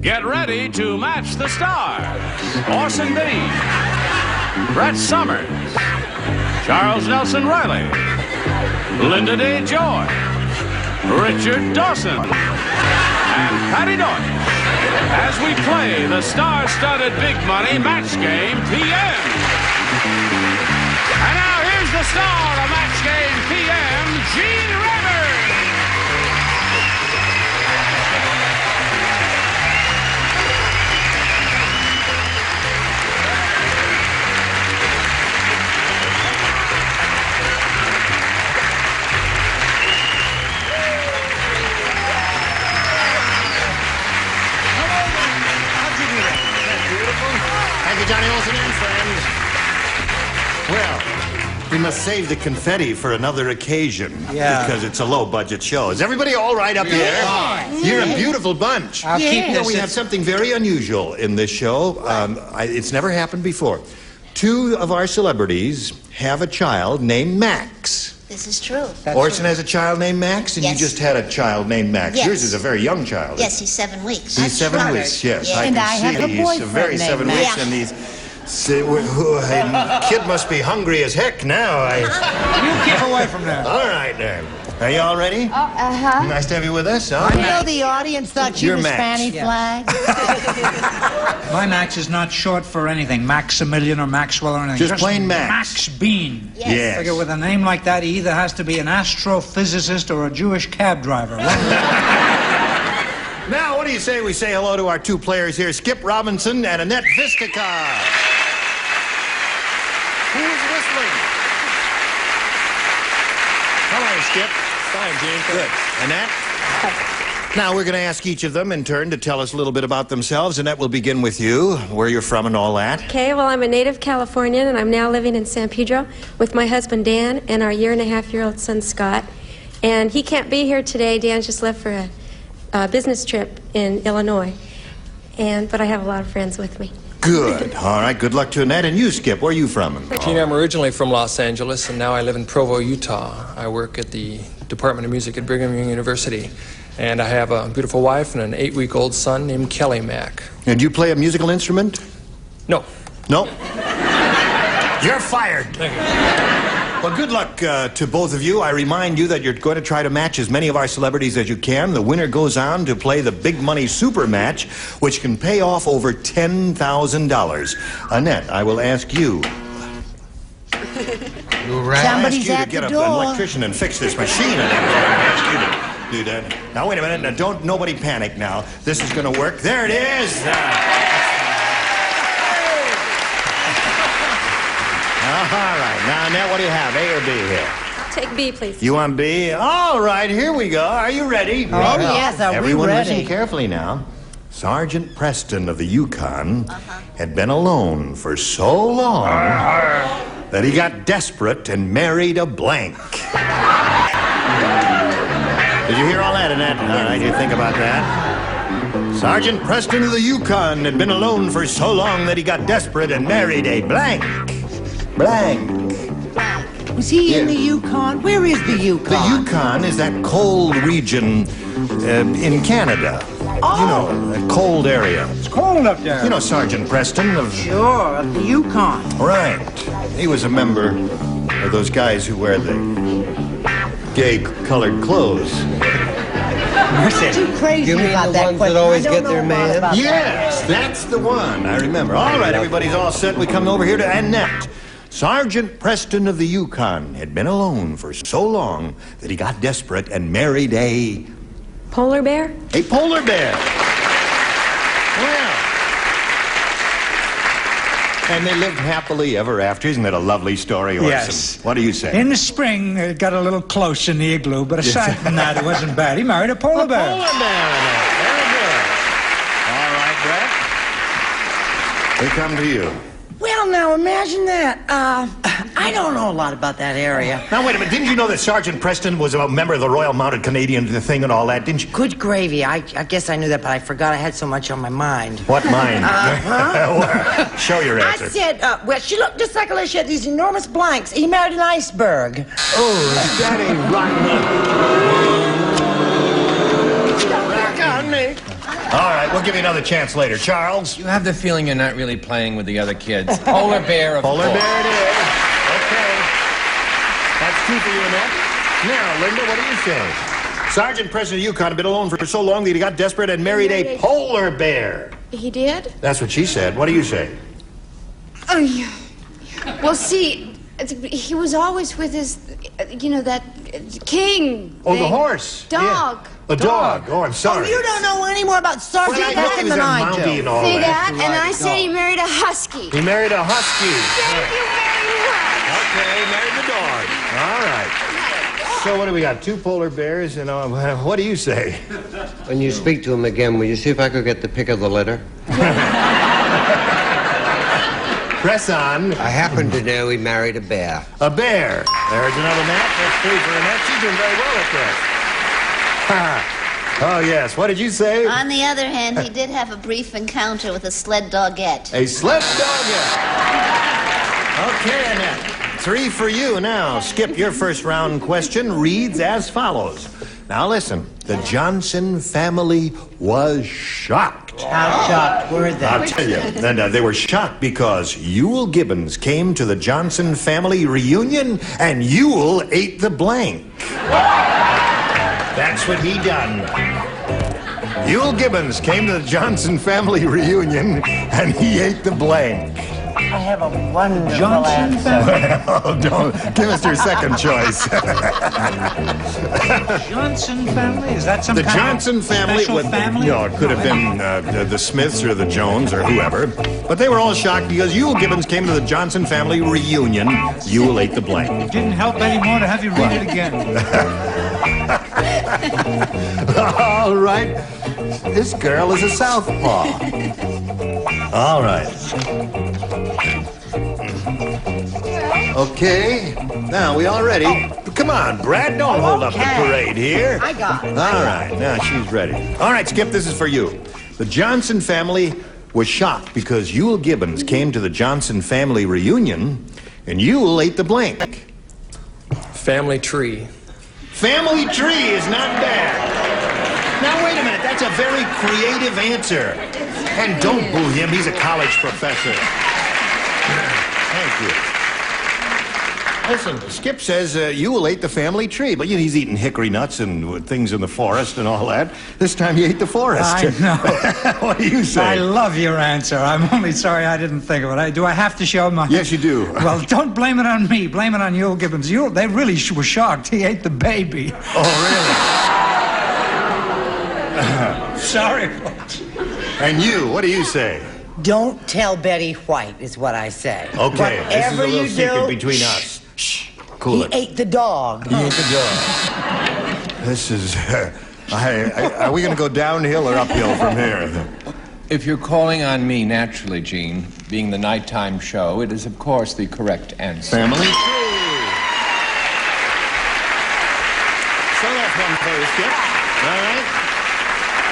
Get ready to match the stars. Orson, Brett Summers, Charles Nelson Reilly, Lynda George, Richard Dawson, and Patti Deutsch as we play the star-studded big money match game PM. And now here's the star of match game PM, Gene Rivers. Thank you, Johnny Olson and friends. Well, we must save the confetti for another occasion. Yeah. Because it's a low-budget show. Is everybody all right up here? Yeah. You're a beautiful bunch. I'll keep You know, this. we have something very unusual in this show. It's never happened before. Two of our celebrities have a child named Max. This is true. Orson has a child named Max, and Yes. you just had a child named Max. Yes. Yours is a very young child. Yes, he's 7 weeks. He's 7 weeks, yes. Yeah. I And can I see have a he's boyfriend very 7 named weeks, Max. and he's... Kid must be hungry as heck now. You keep away from that. All right, then. Are you all ready? Uh-huh. Nice to have you with us. Huh? You know the audience thought you You're was Max. fanny flag. My Max is not short for anything. Maximilian or Maxwell or anything. Just plain Max. Max Bean. Yes. Yes. I figure with a name like that, he either has to be an astrophysicist or a Jewish cab driver. Now, what do you say we say hello to our two players here, Skip Robinson and Annette Vistica? Who's whistling? Hello, Skip. Fine, Gene. Good. Annette? Now, we're going to ask each of them in turn to tell us a little bit about themselves. Annette, we'll begin with you, where you're from and all that. Okay, well, I'm a native Californian, and I'm now living in San Pedro with my husband, Dan, and our 1.5-year-old son, Scott. And he can't be here today. Dan just left for a business trip in Illinois. But I have a lot of friends with me. Good. All right, good luck to Annette. And you, Skip, where are you from? Gene, I'm originally from Los Angeles, and now I live in Provo, Utah. I work at the Department of Music at Brigham Young University, and I have a beautiful wife and an 8-week-old son named Kelly Mack. And you play a musical instrument? No. No? You're fired. Thank you. Well, good luck to both of you. I remind you that you're going to try to match as many of our celebrities as you can. The winner goes on to play the big money super match, which can pay off over $10,000. Annette, I will ask you. Somebody's I'll ask you at to get the an door. electrician and fix this machine. And I'll ask you to do that. Now, wait a minute. Now, don't nobody panic now. This is going to work. There it is. All right. Now, Annette, what do you have, A or B here? I'll take B, please. You want B? All right, here we go. Are you ready? Oh, yes, are we Everyone ready? listen carefully now. Sergeant Preston of the Yukon had been alone for so long that he got desperate and married a blank. Did you hear all that, Annette? All right, you think about that? Sergeant Preston of the Yukon had been alone for so long that he got desperate and married a blank. Blank. Was he in the Yukon? Where is the Yukon? The Yukon is that cold region in Canada. Oh. You know, a cold area. It's cold up there. You know Sergeant Preston of... Sure, of the Yukon. Right. He was a member of those guys who wear the gay-colored clothes. Too crazy about that question. that always I don't get their know a lot man? about Yes, that's the one. I remember. All right, everybody's all set. We come over here to Annette. Sergeant Preston of the Yukon had been alone for so long that he got desperate and married a Polar bear? polar bear. Well, and they lived happily ever after. Isn't that a lovely story, Orson? Yes. What do you say? In the spring, it got a little close in the igloo, but aside from that, it wasn't bad. He married a polar bear. Polar bear. Very good. All right, Brett. We come to you. Well, now imagine that. I don't know a lot about that area. Now, wait a minute. Didn't you know that Sergeant Preston was a member of the Royal Mounted Canadian thing and all that, didn't you? Good gravy. I guess I knew that, but I forgot I had so much on my mind. What mind? Show your I answer. said, well, she looked just like she had these enormous blanks. He married an iceberg. Oh, that ain't right. Back on me. All right, we'll give you another chance later. Charles? You have the feeling you're not really playing with the other kids. Polar bear, of Polar course. bear it is. Okay. That's 2 for you, Annette. Now, Lynda, what do you say? Sergeant President Yukon had been alone for so long that he got desperate and married a polar bear. He did? That's what she said. What do you say? Oh, yeah. Well, see, he was always with his, that king. Oh, the horse. Dog. Yeah. A dog. Oh, I'm sorry. Oh, you don't know any more about Sergeant Well, I know he was than a I Mountie do. and all See that. that? And I said he married a husky. He married a husky. Thank you very much. Okay, married the dog. All right. So what do we got? 2 polar bears, and what do you say? When you speak to him again, will you see if I could get the pick of the litter? Press on. I happen to know he married a bear. A bear. There's another match. That's 3 for Annette. She's doing very well at this. Oh, yes. What did you say? On the other hand, he did have a brief encounter with a sled dogette. A sled dogette. Okay, Annette. 3 for you now. Skip, your first round question reads as follows. Now listen. The Johnson family was shocked. How shocked were they? I'll tell you. And, they were shocked because Ewell Gibbons came to the Johnson family reunion and Ewell ate the blank. That's what he done. Ewell Gibbons came to the Johnson family reunion and he ate the blank. I have a wonderful Johnson answer. Oh, don't. Give us your second choice. Johnson family? Is that some The kind Johnson of family, special family? No, it could have been the Smiths or the Jones or whoever. But they were all shocked because Ewell Gibbons came to the Johnson family reunion. Ewell ate the blank. It didn't help anymore to have you read it again. All right. This girl is a southpaw. All right. Okay. Now, we all ready? Come on, Brad. Don't hold up the parade here. I got it. All right. Now, she's ready. All right, Skip, this is for you. The Johnson family was shocked because Ewell Gibbons came to the Johnson family reunion and Ewell ate the blank. Family tree. Family tree is not bad. Now, wait a minute. That's a very creative answer. And don't boo him. He's a college professor. Thank you. Listen, Skip says Ewell ate the family tree, but he's eating hickory nuts and things in the forest and all that. This time he ate the forest. I know. What do you say? I love your answer. I'm only sorry I didn't think of it. Do I have to show my... Yes, you do. Well, don't blame it on me. Blame it on Ewell Gibbons. They really were shocked. He ate the baby. Oh, really? Sorry. And you, what do you say? Don't tell Betty White, is what I say. Okay, this is a Whatever little you secret do, between us. Shh, cool he it. ate the dog. He ate the dog. This is... are we going to go downhill or uphill from here? If you're calling on me, naturally, Gene, being the nighttime show, it is, of course, the correct answer. Family tree. So that's one for you, Skip. All right.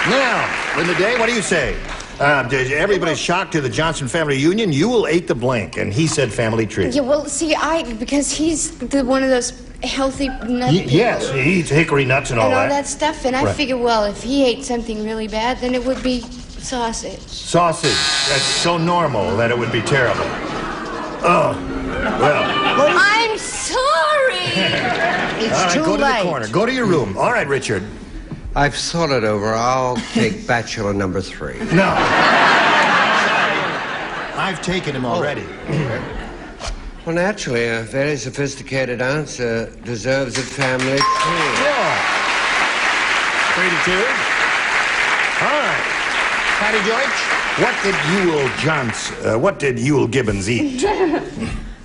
Now, Lynda Day, what do you say? Everybody's shocked to the Johnson family reunion. Ewell ate the blank, and he said family tree. Yeah, well, see, because he's one of those healthy nut Yes, he eats hickory nuts and all that stuff, and I Right. figure, well, if he ate something really bad, then it would be sausage. Sausage. That's so normal that it would be terrible. Oh, well. I'm sorry! It's All right, too go to late. the corner. Go to your room. All right, Richard. I've thought it over. I'll take bachelor number 3. No. I've taken him already. Well, naturally, a very sophisticated answer deserves a family tree. Yeah. 3-2. All right. Patti Deutsch, what did Ewell Gibbons eat?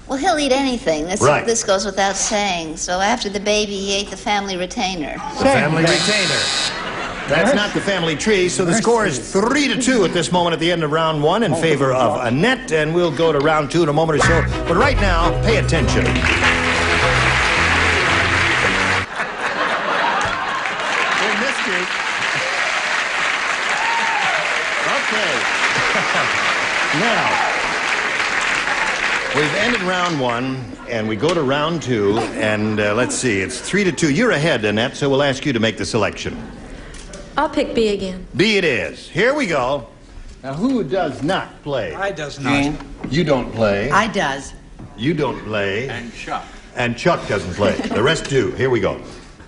Well, he'll eat anything. Right. This goes without saying. So after the baby, he ate the family retainer. The family retainer. That's not the family tree, so the score is 3-2 at this moment at the end of round 1 in favor of Annette, and we'll go to round 2 in a moment or so. But right now, pay attention. In this case... Okay. Now... We've ended round 1, and we go to round 2, and let's see, it's 3-2. You're ahead, Annette, so we'll ask you to make the selection. I'll pick B again. B it is. Here we go. Now, who does not play? I does not. Gene, you don't play. I does. You don't play. And Chuck. And Chuck doesn't play. The rest do. Here we go.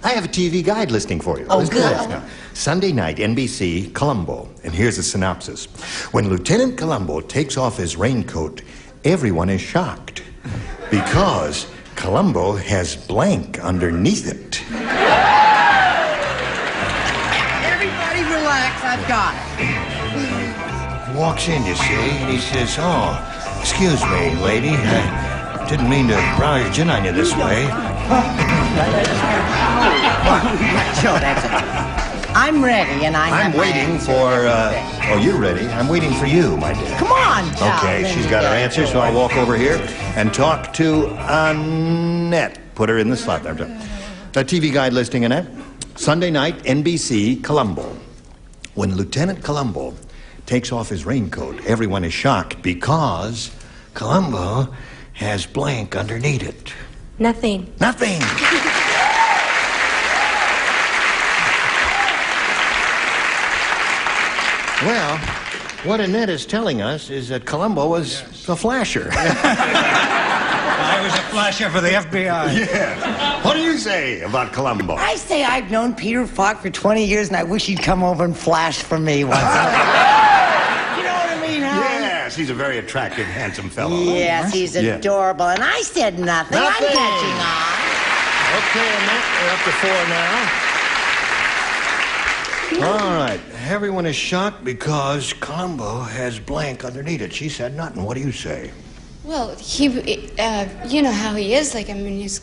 I have a TV guide listing for you. Oh, Listen to good. this now. Sunday night, NBC, Columbo. And here's a synopsis. When Lieutenant Columbo takes off his raincoat, everyone is shocked because Columbo has blank underneath it. Everybody relax, I've got it. He walks in, you see, and he says, "Oh, excuse me, lady. I didn't mean to barge in on you this way." Sure, that's it. I'm ready, and I'm waiting for, oh, you're ready. I'm waiting for you, my dear. Come on, Okay, she's got her answer, so I'll walk over here and talk to Annette. Put her in the slot there. A TV guide listing, Annette. Sunday night, NBC, Columbo. When Lieutenant Columbo takes off his raincoat, everyone is shocked because Columbo has blank underneath it. Nothing. Nothing. Well, what Annette is telling us is that Columbo was a flasher. I was a flasher for the FBI. Yeah. What do you say about Columbo? I say I've known Peter Falk for 20 years, and I wish he'd come over and flash for me once. You know what I mean, huh? Yes, he's a very attractive, handsome fellow. Yes, he's Yeah. adorable, and I said nothing. Nothing. I'm catching on. Okay, Annette, we're up to 4 now. All right, everyone is shocked because Columbo has blank underneath it. She said nothing. What do you say? Well, you know how he is. Like, I mean, his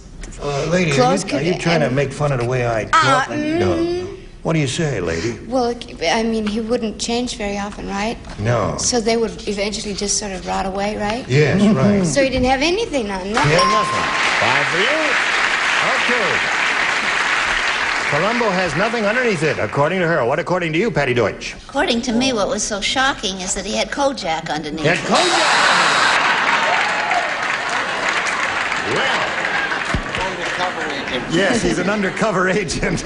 Lady, clothes are you trying to make fun of the way I talk? No. What do you say, lady? Well, I mean, he wouldn't change very often, right? No. So they would eventually just sort of rot away, right? Yes, right. So he didn't have anything on, nothing. Yeah, nothing. 5 for you. Okay. Columbo has nothing underneath it, according to her. What according to you, Patti Deutsch? According to me, what was so shocking is that he had Kojak underneath. He had Kojak! Well. Undercover agent. Yes, he's an undercover agent.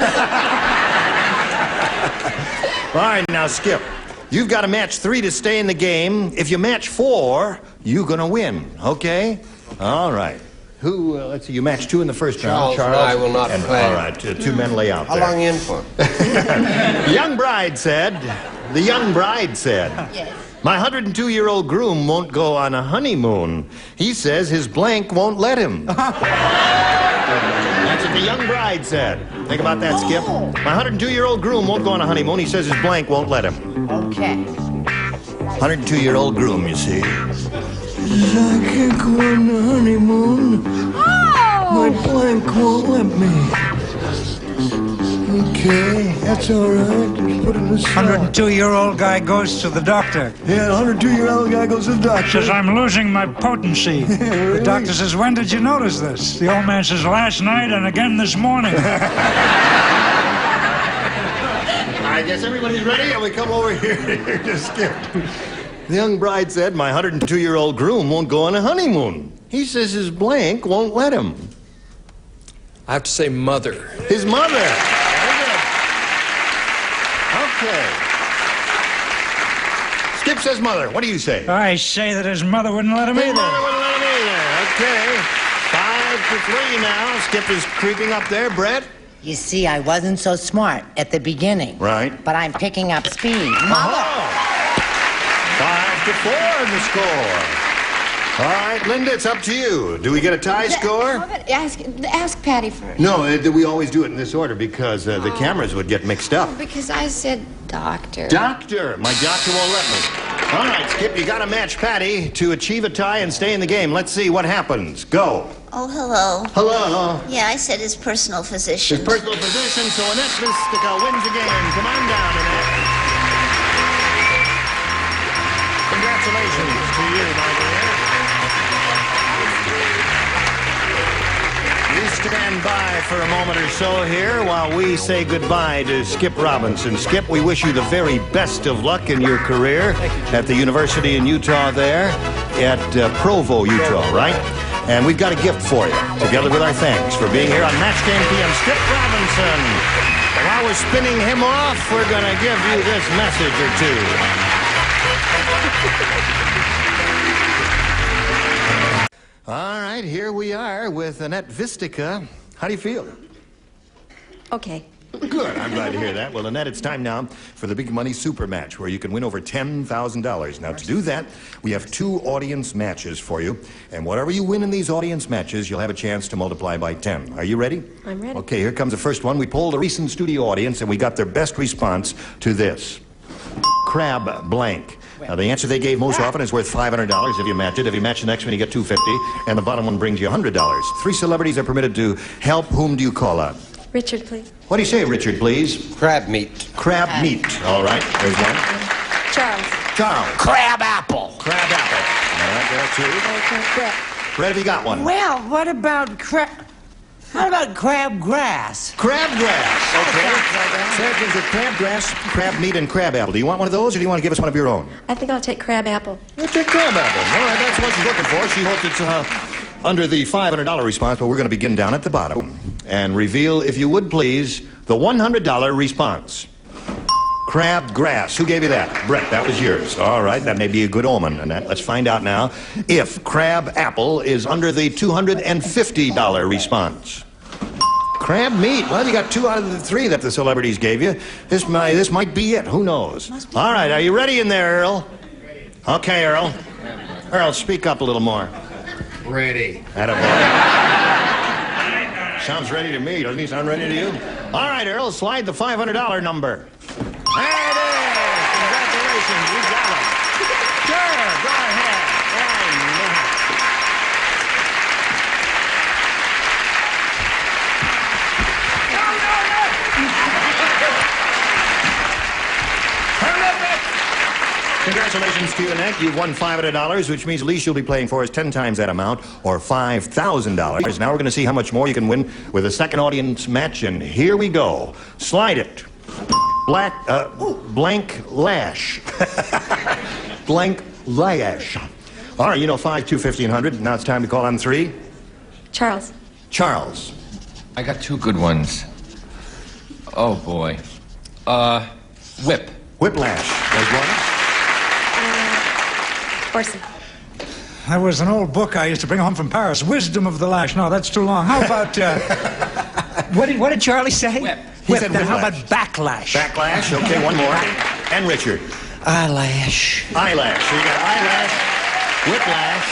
All right, now, Skip. You've got to match 3 to stay in the game. If you match 4, you're going to win, okay? All right. Who, let's see, you matched 2 in the first round. Charles and I will not play. All right, 2 men lay out How there. long you in for? The young bride said, Yes. my 102-year-old groom won't go on a honeymoon. He says his blank won't let him. That's what the young bride said. Think about that, Skip. My 102-year-old groom won't go on a honeymoon. He says his blank won't let him. Okay. 102-year-old groom, you see. I can't go on the honeymoon. My blank won't let me. Okay, that's all right. Just put it in the slot. 102-year-old guy goes to the doctor. Yeah, the 102-year-old guy goes to the doctor. Says, I'm losing my potency. The doctor says, when did you notice this? The old man says, last night and again this morning. I guess everybody's ready, and we come over here to Skip. The young bride said, my 102-year-old groom won't go on a honeymoon. He says his blank won't let him. I have to say mother. His mother. Very good. Okay. Skip says mother. What do you say? I say that his mother wouldn't let him His either. mother wouldn't let him either. Okay. 5 for 3 now. Skip is creeping up there. Brett? You see, I wasn't so smart at the beginning. Right. But I'm picking up speed. Mother! 5 to 4 in the score. All right, Lynda, it's up to you. Do we get a tie score? How about ask Patti first. No, we always do it in this order because the cameras would get mixed up. Because I said doctor. Doctor. My doctor won't let me. All right, Skip, you got to match Patti to achieve a tie and stay in the game. Let's see what happens. Go. Oh, hello. Hello. Yeah, I said his personal physician. His personal physician, so Annette Mystica wins the game. Come on down, Annette. Congratulations to you, my dear. You stand by for a moment or so here while we say goodbye to Skip Robinson. Skip, we wish you the very best of luck in your career at the university in Utah there, at Provo, Utah, right? And we've got a gift for you, together with our thanks for being here on Match Game PM. Skip Robinson. While we're spinning him off, we're going to give you this message or two. All right, here we are with Annette Vistica. How do you feel? Okay. Good. I'm glad to hear that. Well, Annette, it's time now for the Big Money Super Match, where you can win over $10,000. Now, to do that, we have 2 audience matches for you. And whatever you win in these audience matches, you'll have a chance to multiply by 10. Are you ready? I'm ready. Okay, here comes the first one. We polled a recent studio audience, and we got their best response to this. Crab blank. Now, the answer they gave most often is worth $500 if you match it. If you match the next one, you get $250, and the bottom one brings you $100. 3 celebrities are permitted to help. Whom do you call out? Richard, please. What do you say, Richard, please? Crab meat. Crab meat. All right, there's one. Charles. Charles. Crab apple. Crab apple. All right, there are 2. Brett. Brett, have you got one? Well, what about crab grass? Crab grass. Okay. Samples of crab grass, crab meat, and crab apple. Do you want one of those, or do you want to give us one of your own? I think I'll take crab apple. We'll take crab apple. All right, that's what she's looking for. She hopes it's under the $500 response, but we're going to begin down at the bottom and reveal, if you would please, the $100 response. Crab grass. Who gave you that? Brett, that was yours. All right, that may be a good omen. And let's find out now if crab apple is under the $250 response. Crab meat. Well, you got 2 out of the 3 that the celebrities gave you. This might be it. Who knows? All right, are you ready in there, Earl? Okay, Earl. Earl, speak up a little more. Ready. Attaboy. Sounds ready to me. Doesn't he sound ready to you? All right, Earl, slide the $500 number. There it is. Congratulations, you got it. Sure, go ahead. Congratulations to you, Annette. You've won $500, which means the least you'll be playing for is 10 times that amount, or $5,000. Now we're going to see how much more you can win with a second audience match, and here we go. Slide it. Blank lash. Blank lash. All right, you know 5, 2, 1,500. Now it's time to call on 3. Charles. Charles. I got 2 good ones. Oh, boy. Whip. Whiplash. There's one. Orson. That was an old book I used to bring home from Paris. Wisdom of the Lash. No, that's too long. How about, What did Charlie say? Whip. He said Then how about whiplash. backlash? Backlash. Okay, one more. And Richard. Eyelash. Eyelash. So you got eyelash, whiplash,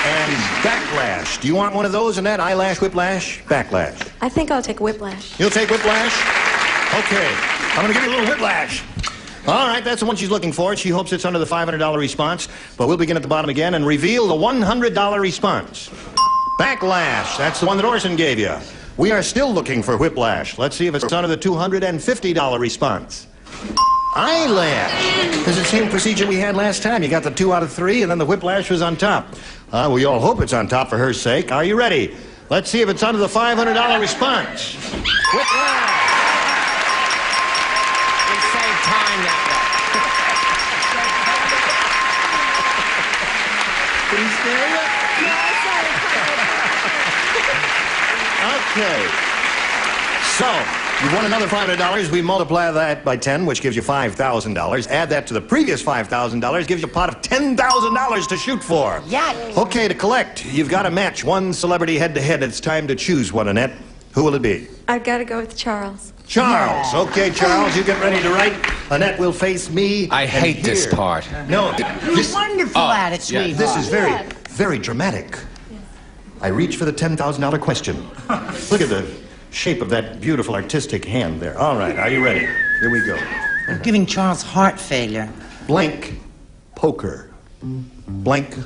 and backlash. Do you want one of those in that? Eyelash, whiplash, backlash. I think I'll take whiplash. You'll take whiplash? Okay. I'm going to give you a little whiplash. All right, that's the one she's looking for. She hopes it's under the $500 response, but we'll begin at the bottom again and reveal the $100 response. Backlash. That's the one that Orson gave you. We are still looking for whiplash. Let's see if it's under the $250 response. Eyelash. It's the same procedure we had last time. You got the 2 out of 3, and then the whiplash was on top. We all hope it's on top for her sake. Are you ready? Let's see if it's under the $500 response. Whiplash. We save time that Did he scare you? Okay. So, you won another $500. We multiply that by 10, which gives you $5,000. Add that to the previous $5,000, gives you a pot of $10,000 to shoot for. Yeah. Okay, to collect, you've got to match one celebrity head-to-head. It's time to choose one, Annette. Who will it be? I've got to go with Charles. Charles. Okay, Charles, you get ready to write. Annette will face me. I and hate this here. part. No, You're wonderful at it, yeah. sweetheart. this is very, very dramatic. I reach for the $10,000 question. Look at the shape of that beautiful artistic hand there. All right, are you ready? Here we go. I'm giving Charles heart failure. Blank poker. Blank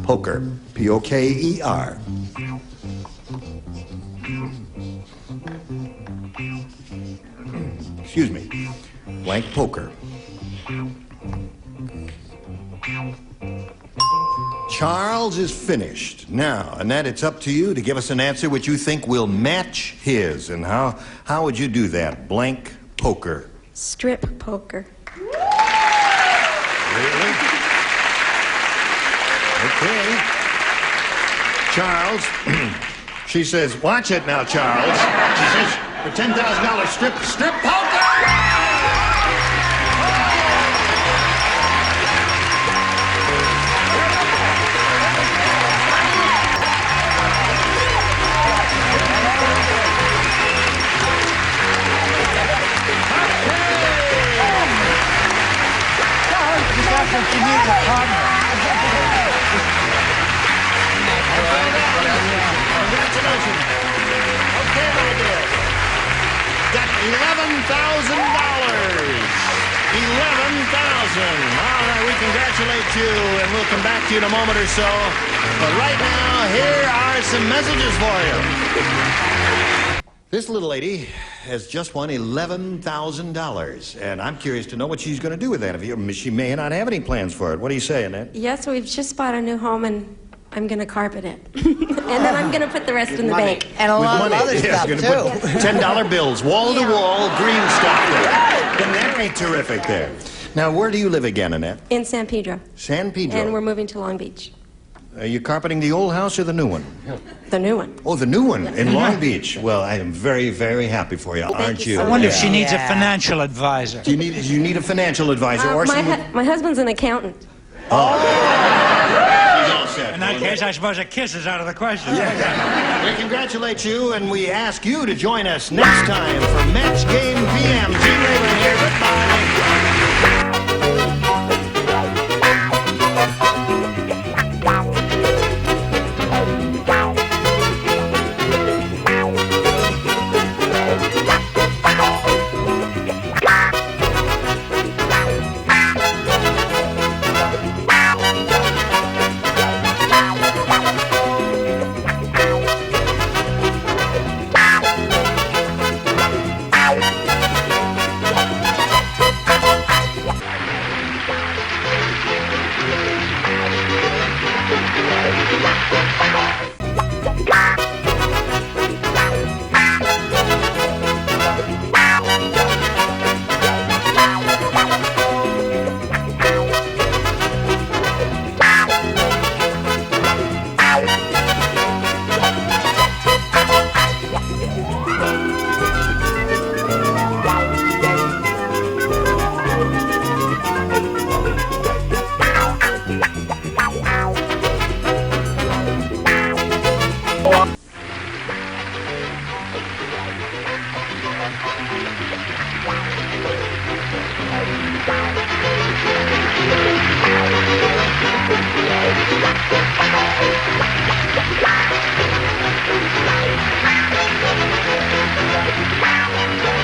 poker. P-O-K-E-R. Excuse me. Blank poker. Charles is finished. Now, Annette, it's up to you to give us an answer which you think will match his. And how would you do that? Blank poker. Strip poker. Really? Okay. Charles, she says, watch it now, Charles. She says, For $10,000 strip poker! She needs a partner. Congratulations. Okay, my dear. Got $11,000. $11,000. All right, we congratulate you, and we'll come back to you in a moment or so. But right now, here are some messages for you. This little lady has just won $11,000, and I'm curious to know what she's going to do with that. She may not have any plans for it. What do you say, Annette? Yes, we've just bought a new home, and I'm going to carpet it. And then I'm going to put the rest in the bank. And a lot of other stuff, too. too. $10 bills, wall-to-wall, green stuff. Wouldn't that be terrific there? Now, where do you live again, Annette? In San Pedro. San Pedro. And we're moving to Long Beach. Are you carpeting the old house or the new one? The new one. Oh, the new one in Long Beach. Well, I am very, very happy for you, aren't you? I wonder if she needs a financial advisor. Do you need a financial advisor? Orson? My husband's an accountant. Oh. She's all set. In that case, I suppose a kiss is out of the question. Yeah. We congratulate you, and we ask you to join us next time for Match Game PM. Gene Reilly here. Goodbye.